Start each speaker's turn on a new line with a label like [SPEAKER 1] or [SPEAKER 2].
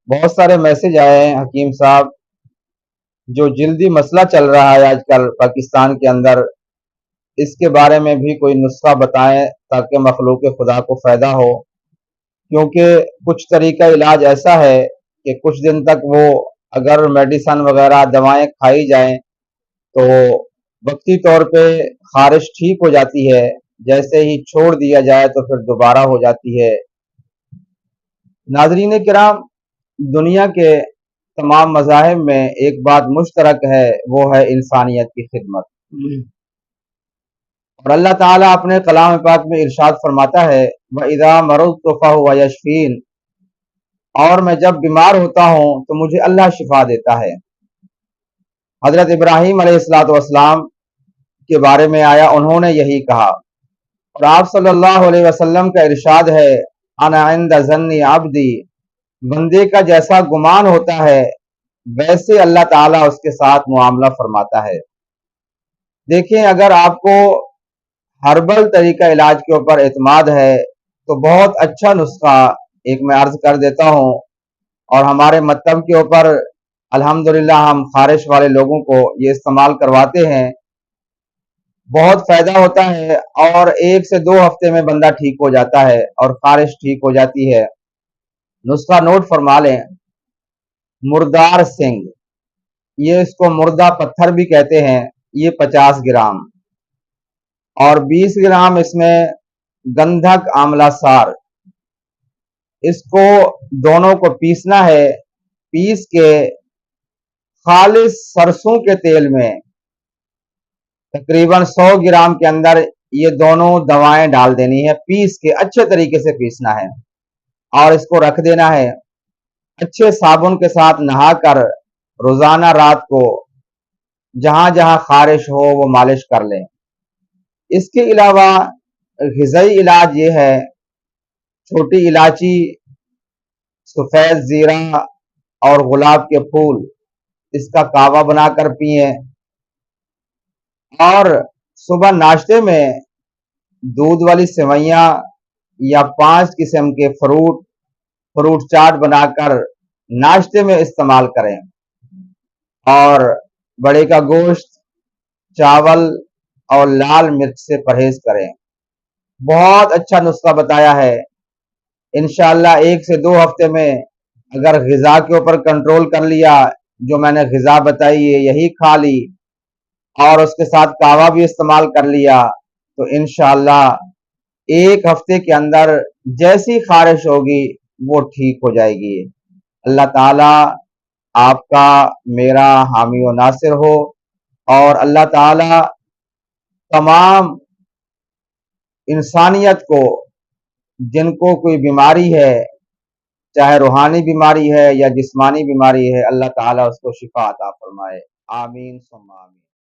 [SPEAKER 1] بہت سارے میسج آئے ہیں حکیم صاحب، جو جلدی مسئلہ چل رہا ہے آج کل پاکستان کے اندر، اس کے بارے میں بھی کوئی نسخہ بتائیں تاکہ مخلوق خدا کو فائدہ ہو، کیونکہ کچھ طریقہ علاج ایسا ہے کہ کچھ دن تک وہ اگر میڈیسن وغیرہ دوائیں کھائی جائیں تو وقتی طور پہ خارش ٹھیک ہو جاتی ہے، جیسے ہی چھوڑ دیا جائے تو پھر دوبارہ ہو جاتی ہے۔ ناظرین کرام، دنیا کے تمام مذاہب میں ایک بات مشترک ہے، وہ ہے انسانیت کی خدمت۔ اور اللہ تعالیٰ اپنے کلام پاک میں ارشاد فرماتا ہے وَإِذَا مَرِضْتُ فَهُوَ يَشْفِينِ، اور میں جب بیمار ہوتا ہوں تو مجھے اللہ شفا دیتا ہے۔ حضرت ابراہیم علیہ السلام کے بارے میں آیا، انہوں نے یہی کہا، اور آپ صلی اللہ علیہ وسلم کا ارشاد ہے انا عند ظن عبدی، بندے کا جیسا گمان ہوتا ہے ویسے اللہ تعالیٰ اس کے ساتھ معاملہ فرماتا ہے۔ دیکھیں، اگر آپ کو ہربل طریقہ علاج کے اوپر اعتماد ہے تو بہت اچھا نسخہ ایک میں عرض کر دیتا ہوں، اور ہمارے مکتب کے اوپر الحمدللہ ہم خارش والے لوگوں کو یہ استعمال کرواتے ہیں، بہت فائدہ ہوتا ہے، اور 1 سے 2 ہفتے میں بندہ ٹھیک ہو جاتا ہے اور خارش ٹھیک ہو جاتی ہے۔ نسخہ نوٹ فرما لیں، مردار سنگھ، یہ اس کو مردہ پتھر بھی کہتے ہیں، یہ 50 گرام، اور 20 گرام اس میں گندھک آملہ سار، اس کو دونوں کو پیسنا ہے، پیس کے خالص سرسوں کے تیل میں تقریباً 100 گرام کے اندر یہ دونوں دوائیں ڈال دینی ہے، پیس کے اچھے طریقے سے پیسنا ہے، اور اس کو رکھ دینا ہے۔ اچھے صابن کے ساتھ نہا کر روزانہ رات کو جہاں جہاں خارش ہو وہ مالش کر لیں۔ اس کے علاوہ غذائی علاج یہ ہے، چھوٹی الائچی، سفید زیرہ اور گلاب کے پھول، اس کا کعوہ بنا کر پئیں، اور صبح ناشتے میں دودھ والی سوئیاں یا 5 قسم کے فروٹ چاٹ بنا کر ناشتے میں استعمال کریں، اور بڑے کا گوشت، چاول اور لال مرچ سے پرہیز کریں۔ بہت اچھا نسخہ بتایا ہے، انشاءاللہ 1 سے 2 ہفتے میں اگر غذا کے اوپر کنٹرول کر لیا، جو میں نے غذا بتائی ہے یہی کھا لی، اور اس کے ساتھ کعوہ بھی استعمال کر لیا، تو انشاءاللہ 1 ہفتے کے اندر جیسی خارش ہوگی وہ ٹھیک ہو جائے گی۔ اللہ تعالیٰ آپ کا میرا حامی و ناصر ہو، اور اللہ تعالیٰ تمام انسانیت کو جن کو کوئی بیماری ہے، چاہے روحانی بیماری ہے یا جسمانی بیماری ہے، اللہ تعالیٰ اس کو شفا عطا فرمائے۔ آمین ثم آمین۔